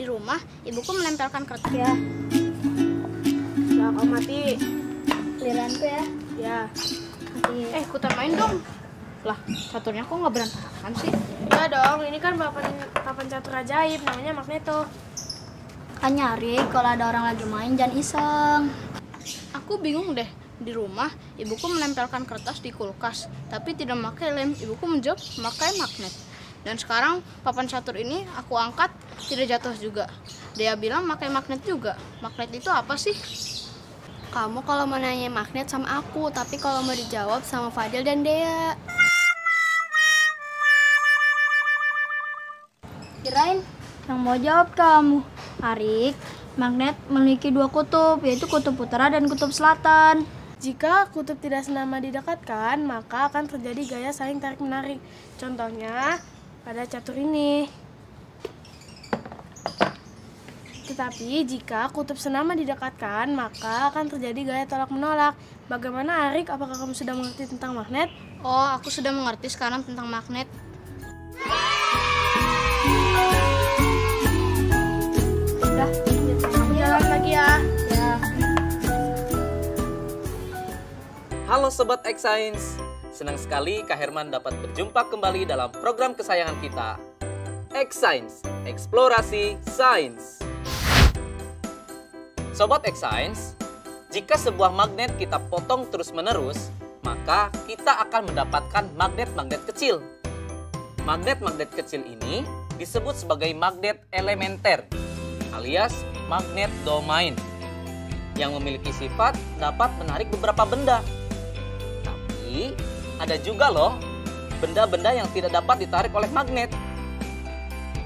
di rumah, ibuku menempelkan kertas. Ya. Lah, kau mati. Giliranku ya. Ya. Mati. Kutan main dong. Lah, caturnya kok nggak berantakan sih? Ya dong, ini kan papan catur ajaib, namanya Magneto. Kan nyari kalau ada orang lagi main jangan iseng. Aku bingung deh. Di rumah, ibuku menempelkan kertas di kulkas, tapi tidak memakai lem. Ibuku menjawab memakai magnet. Dan sekarang papan catur ini aku angkat, tidak jatuh juga. Dia bilang pakai magnet juga. Magnet itu apa sih? Kamu kalau mau nanya magnet sama aku, tapi kalau mau dijawab sama Fadil dan Dea. Kirain yang mau jawab kamu. Arik, magnet memiliki dua kutub, yaitu kutub utara dan kutub selatan. Jika kutub tidak senama didekatkan, maka akan terjadi gaya saling tarik-menarik. Contohnya pada catur ini. Tetapi jika kutub senama didekatkan, maka akan terjadi gaya tolak-menolak. Bagaimana, Arik? Apakah kamu sudah mengerti tentang magnet? Oh, aku sudah mengerti sekarang tentang magnet. Udah, Kamu jalan lagi ya. ya. Halo Sobat X Science, senang sekali Kak Herman dapat berjumpa kembali dalam program kesayangan kita, X Science, Eksplorasi Sains. Sobat X Science, jika sebuah magnet kita potong terus-menerus, maka kita akan mendapatkan magnet-magnet kecil. Magnet-magnet kecil ini disebut sebagai magnet elementer, alias magnet domain, yang memiliki sifat dapat menarik beberapa benda. Ada juga loh benda-benda yang tidak dapat ditarik oleh magnet.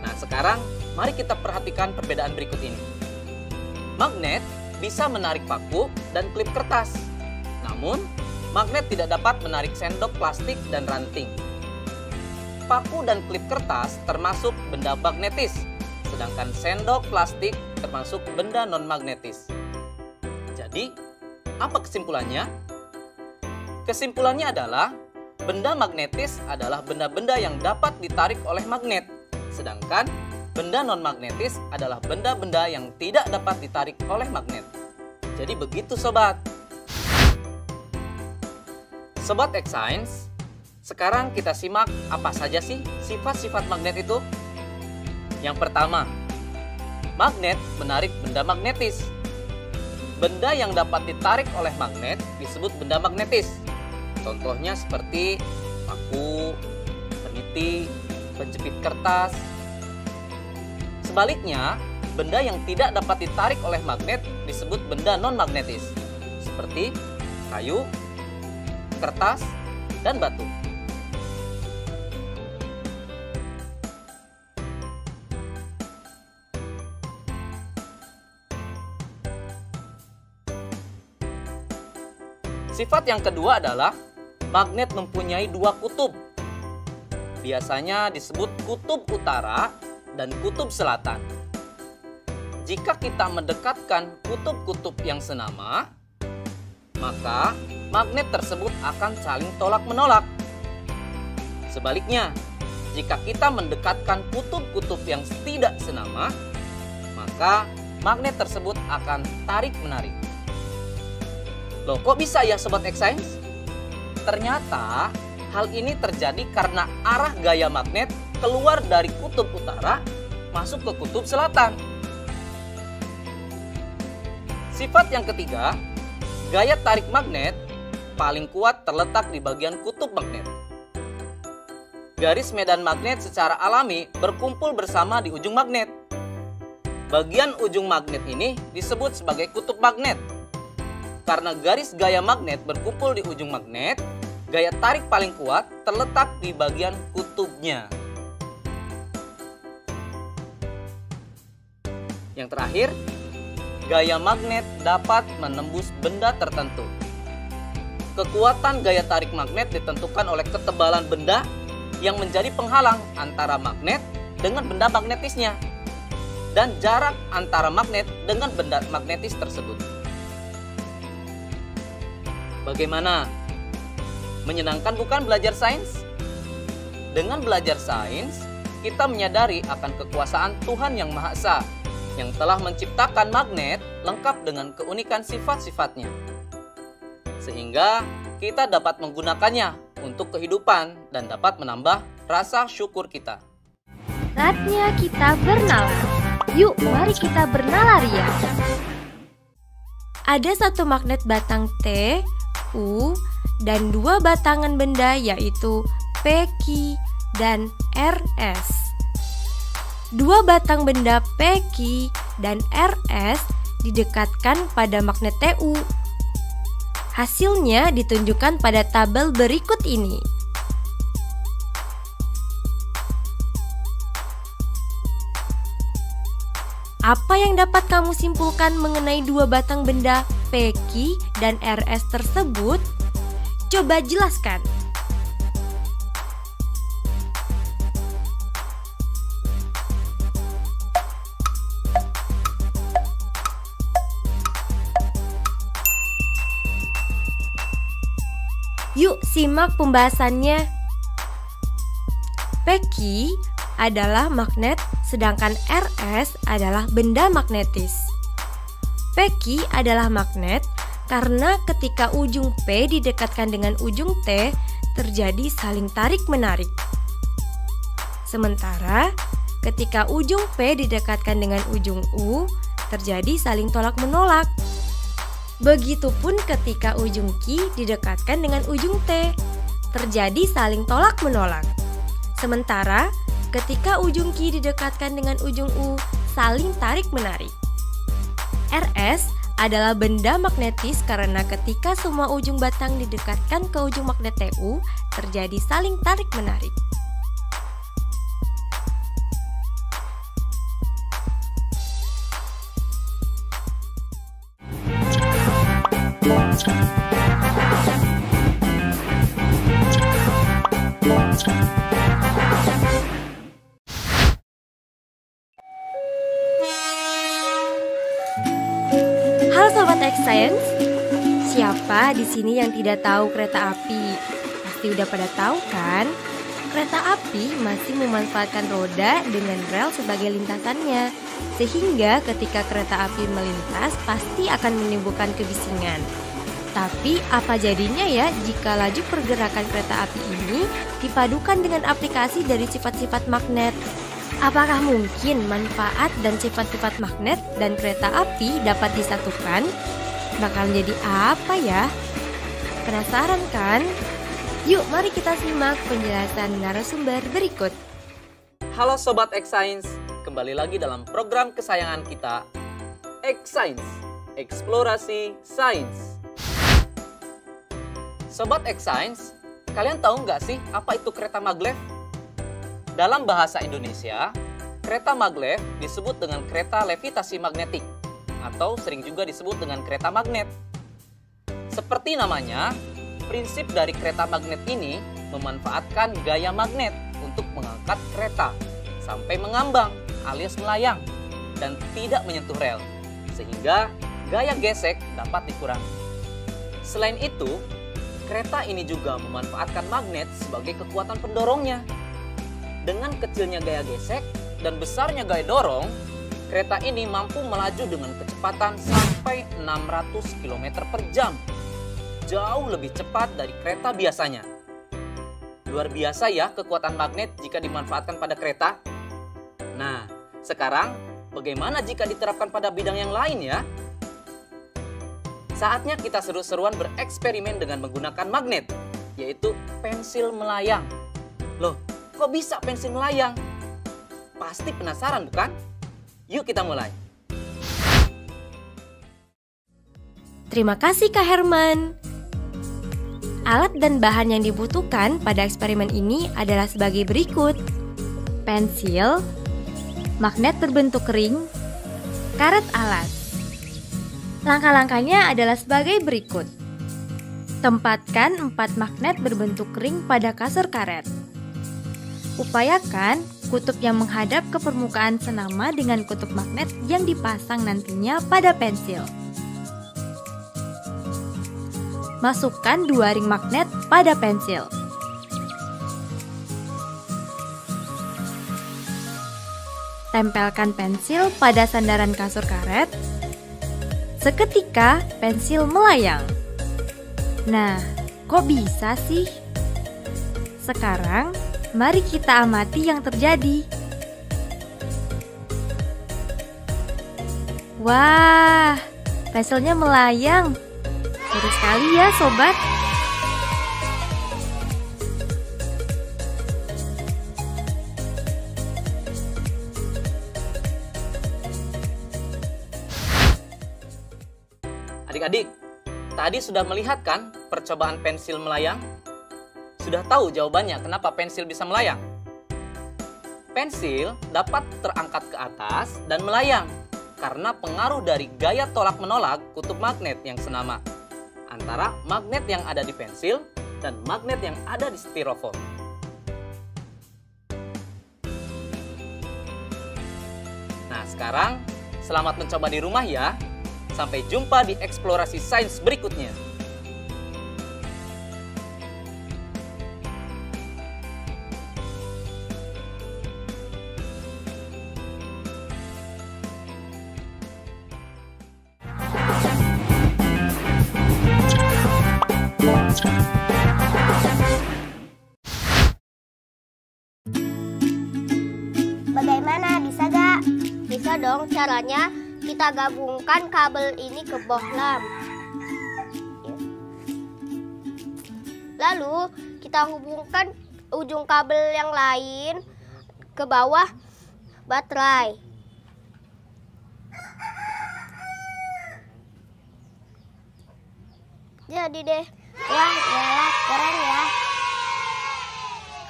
Nah, sekarang mari kita perhatikan perbedaan berikut ini. Magnet bisa menarik paku dan klip kertas. Namun, magnet tidak dapat menarik sendok plastik dan ranting. Paku dan klip kertas termasuk benda magnetis, sedangkan sendok plastik termasuk benda non-magnetis. Jadi, apa kesimpulannya? Kesimpulannya adalah, benda magnetis adalah benda-benda yang dapat ditarik oleh magnet, sedangkan benda non-magnetis adalah benda-benda yang tidak dapat ditarik oleh magnet. Jadi begitu sobat. Sobat X Science, sekarang kita simak apa saja sih sifat-sifat magnet itu. Yang pertama, magnet menarik benda magnetis. Benda yang dapat ditarik oleh magnet disebut benda magnetis. Contohnya seperti paku, peniti, penjepit kertas. Sebaliknya, benda yang tidak dapat ditarik oleh magnet disebut benda non-magnetis, seperti kayu, kertas, dan batu. Sifat yang kedua adalah magnet mempunyai dua kutub. Biasanya disebut kutub utara dan kutub selatan. Jika kita mendekatkan kutub-kutub yang senama, maka magnet tersebut akan saling tolak-menolak. Sebaliknya, jika kita mendekatkan kutub-kutub yang tidak senama, maka magnet tersebut akan tarik-menarik. Loh, kok bisa ya Sobat X Science? Ternyata hal ini terjadi karena arah gaya magnet keluar dari kutub utara masuk ke kutub selatan. Sifat yang ketiga, gaya tarik magnet paling kuat terletak di bagian kutub magnet. Garis medan magnet secara alami berkumpul bersama di ujung magnet. Bagian ujung magnet ini disebut sebagai kutub magnet. Karena garis gaya magnet berkumpul di ujung magnet, gaya tarik paling kuat terletak di bagian kutubnya. Yang terakhir, gaya magnet dapat menembus benda tertentu. Kekuatan gaya tarik magnet ditentukan oleh ketebalan benda yang menjadi penghalang antara magnet dengan benda magnetisnya dan jarak antara magnet dengan benda magnetis tersebut. Bagaimana? Menyenangkan bukan belajar sains? Dengan belajar sains, kita menyadari akan kekuasaan Tuhan Yang Maha Esa yang telah menciptakan magnet lengkap dengan keunikan sifat-sifatnya. Sehingga kita dapat menggunakannya untuk kehidupan dan dapat menambah rasa syukur kita. Saatnya kita bernalar. Yuk, mari kita bernalar ya. Ada satu magnet batang T, U, dan dua batangan benda yaitu P, Q, dan RS. Dua batang benda P, Q, dan RS didekatkan pada magnet TU. Hasilnya ditunjukkan pada tabel berikut ini. Apa yang dapat kamu simpulkan mengenai dua batang benda P, Q, dan RS tersebut? Coba jelaskan. Yuk simak pembahasannya. P, Q adalah magnet, sedangkan RS adalah benda magnetis. P, Q adalah magnet karena ketika ujung P didekatkan dengan ujung T, terjadi saling tarik-menarik. Sementara ketika ujung P didekatkan dengan ujung U, terjadi saling tolak-menolak. Begitupun ketika ujung Q didekatkan dengan ujung T, terjadi saling tolak-menolak. Sementara ketika ujung Q didekatkan dengan ujung U, saling tarik-menarik. RS adalah benda magnetis karena ketika semua ujung batang didekatkan ke ujung magnet TU, terjadi saling tarik-menarik. Halo Sobat X-Science, siapa di sini yang tidak tahu kereta api? Pasti udah pada tahu kan? Kereta api masih memanfaatkan roda dengan rel sebagai lintasannya, sehingga ketika kereta api melintas pasti akan menimbulkan kebisingan. Tapi apa jadinya ya jika laju pergerakan kereta api ini dipadukan dengan aplikasi dari sifat-sifat magnet? Apakah mungkin manfaat dan sifat-sifat magnet dan kereta api dapat disatukan? Bakal jadi apa ya? Penasaran kan? Yuk mari kita simak penjelasan narasumber berikut. Halo Sobat X-Science, kembali lagi dalam program kesayangan kita, X-Science, Eksplorasi Sains. Sobat X-Science, kalian tahu nggak sih apa itu kereta maglev? Dalam bahasa Indonesia, kereta maglev disebut dengan kereta levitasi magnetik atau sering juga disebut dengan kereta magnet. Seperti namanya, prinsip dari kereta magnet ini memanfaatkan gaya magnet untuk mengangkat kereta sampai mengambang alias melayang dan tidak menyentuh rel, sehingga gaya gesek dapat dikurangi. Selain itu, kereta ini juga memanfaatkan magnet sebagai kekuatan pendorongnya. Dengan kecilnya gaya gesek dan besarnya gaya dorong, kereta ini mampu melaju dengan kecepatan sampai 600 km per jam. Jauh lebih cepat dari kereta biasanya. Luar biasa ya kekuatan magnet jika dimanfaatkan pada kereta. Nah, sekarang bagaimana jika diterapkan pada bidang yang lain ya? Saatnya kita seru-seruan bereksperimen dengan menggunakan magnet, yaitu pensil melayang. Loh, kok bisa pensil melayang? Pasti penasaran bukan? Yuk kita mulai. Terima kasih Kak Herman. Alat dan bahan yang dibutuhkan pada eksperimen ini adalah sebagai berikut: pensil, magnet berbentuk ring, karet alas. Langkah-langkahnya adalah sebagai berikut. Tempatkan 4 magnet berbentuk ring pada kasur karet. Upayakan kutub yang menghadap ke permukaan senama dengan kutub magnet yang dipasang nantinya pada pensil. Masukkan 2 ring magnet pada pensil. tempelkan pensil pada sandaran kasur karet. Seketika pensil melayang. Nah, kok bisa sih? Sekarang, mari kita amati yang terjadi. Wah, pensilnya melayang. Seru sekali ya, sobat. Adik-adik, tadi sudah melihat kan percobaan pensil melayang? Sudah tahu jawabannya kenapa pensil bisa melayang? Pensil dapat terangkat ke atas dan melayang karena pengaruh dari gaya tolak-menolak kutub magnet yang senama antara magnet yang ada di pensil dan magnet yang ada di styrofoam. Nah, sekarang selamat mencoba di rumah ya. Sampai jumpa di eksplorasi sains berikutnya. Bagaimana? Bisa gak? Bisa dong, caranya kita gabungkan kabel ini ke bohlam. Lalu kita hubungkan ujung kabel yang lain ke bawah baterai. Jadi deh. Wah, iyalah, keren ya.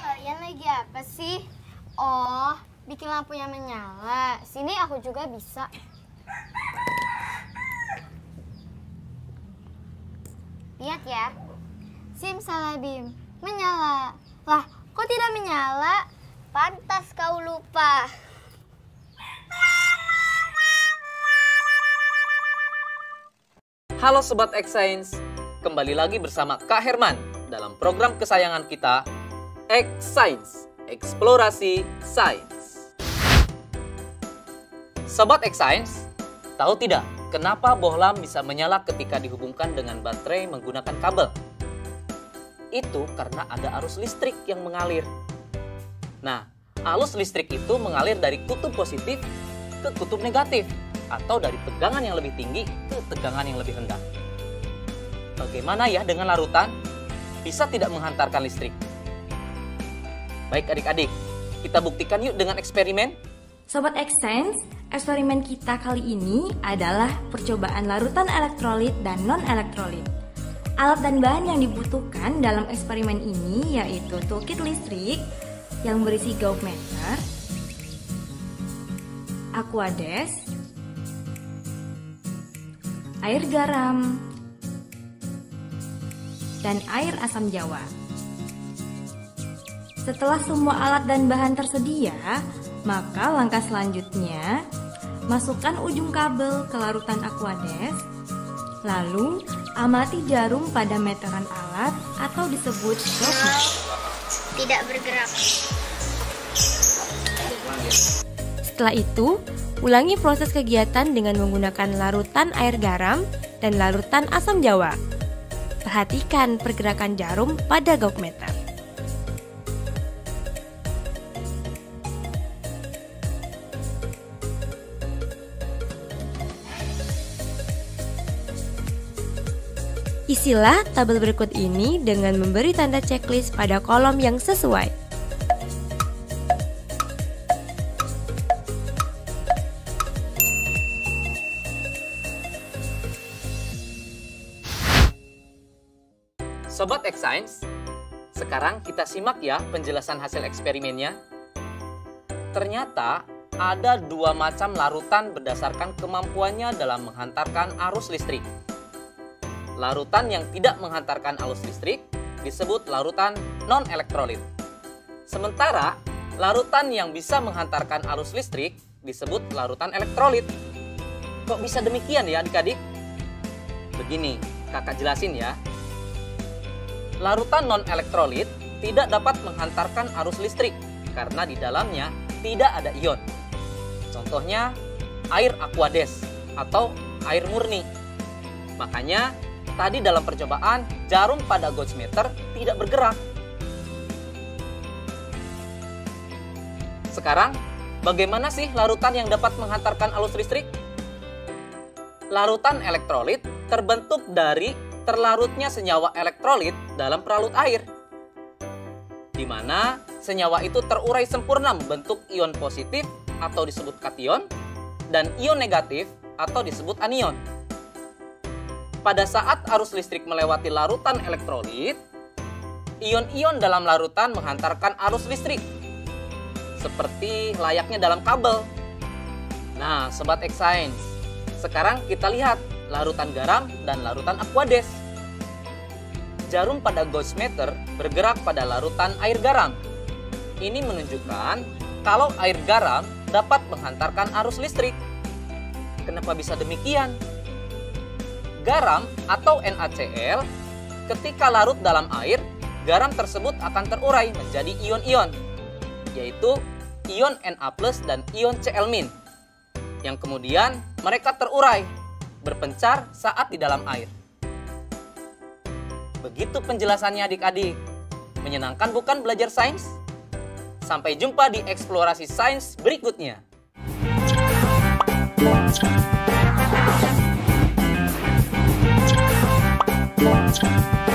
Kalian lagi apa sih? Oh, bikin lampunya menyala. Sini aku juga bisa. Lihat ya. Simsalabim, menyala. Lah, kok tidak menyala? Pantas kau lupa. Halo Sobat X Science, kembali lagi bersama Kak Herman dalam program kesayangan kita, X Science, Eksplorasi Sains. Sobat X Science, tahu tidak kenapa bohlam bisa menyala ketika dihubungkan dengan baterai menggunakan kabel? Itu karena ada arus listrik yang mengalir. Nah, arus listrik itu mengalir dari kutub positif ke kutub negatif, atau dari tegangan yang lebih tinggi ke tegangan yang lebih rendah. Bagaimana ya dengan larutan? Bisa tidak menghantarkan listrik? Baik adik-adik, kita buktikan yuk dengan eksperimen. Sobat X Science, eksperimen kita kali ini adalah percobaan larutan elektrolit dan non-elektrolit. Alat dan bahan yang dibutuhkan dalam eksperimen ini yaitu toolkit listrik yang berisi gauge-meter, aquades, air garam, dan air asam jawa. Setelah semua alat dan bahan tersedia, maka langkah selanjutnya, masukkan ujung kabel ke larutan aquades, lalu amati jarum pada meteran alat atau disebut gauge. Tidak bergerak. Setelah itu, ulangi proses kegiatan dengan menggunakan larutan air garam dan larutan asam jawa. Perhatikan pergerakan jarum pada gauge-meter. Isilah tabel berikut ini dengan memberi tanda checklist pada kolom yang sesuai. Sobat X Science, sekarang kita simak ya penjelasan hasil eksperimennya. Ternyata ada dua macam larutan berdasarkan kemampuannya dalam menghantarkan arus listrik. Larutan yang tidak menghantarkan arus listrik disebut larutan non-elektrolit. Sementara larutan yang bisa menghantarkan arus listrik disebut larutan elektrolit. Kok bisa demikian ya adik-adik? Begini, kakak jelasin ya. Larutan non-elektrolit tidak dapat menghantarkan arus listrik karena di dalamnya tidak ada ion. contohnya air Aquades atau air murni. Makanya tadi dalam percobaan jarum pada gauge meter tidak bergerak. Sekarang, bagaimana sih larutan yang dapat menghantarkan arus listrik? Larutan elektrolit terbentuk dari terlarutnya senyawa elektrolit dalam peralut air, di mana senyawa itu terurai sempurna membentuk ion positif atau disebut kation dan ion negatif atau disebut anion. Pada saat arus listrik melewati larutan elektrolit, ion-ion dalam larutan menghantarkan arus listrik, seperti layaknya dalam kabel. Nah, Sobat X-Science, sekarang kita lihat larutan garam dan larutan Aquades. Jarum pada gauge meter bergerak pada larutan air garam. Ini menunjukkan kalau air garam dapat menghantarkan arus listrik. Kenapa bisa demikian? Garam atau NaCl ketika larut dalam air, garam tersebut akan terurai menjadi ion-ion, yaitu ion Na+ dan ion Cl-, yang kemudian mereka terurai, berpencar saat di dalam air. Begitu penjelasannya adik-adik. Menyenangkan bukan belajar sains? Sampai jumpa di eksplorasi sains berikutnya. Thank you.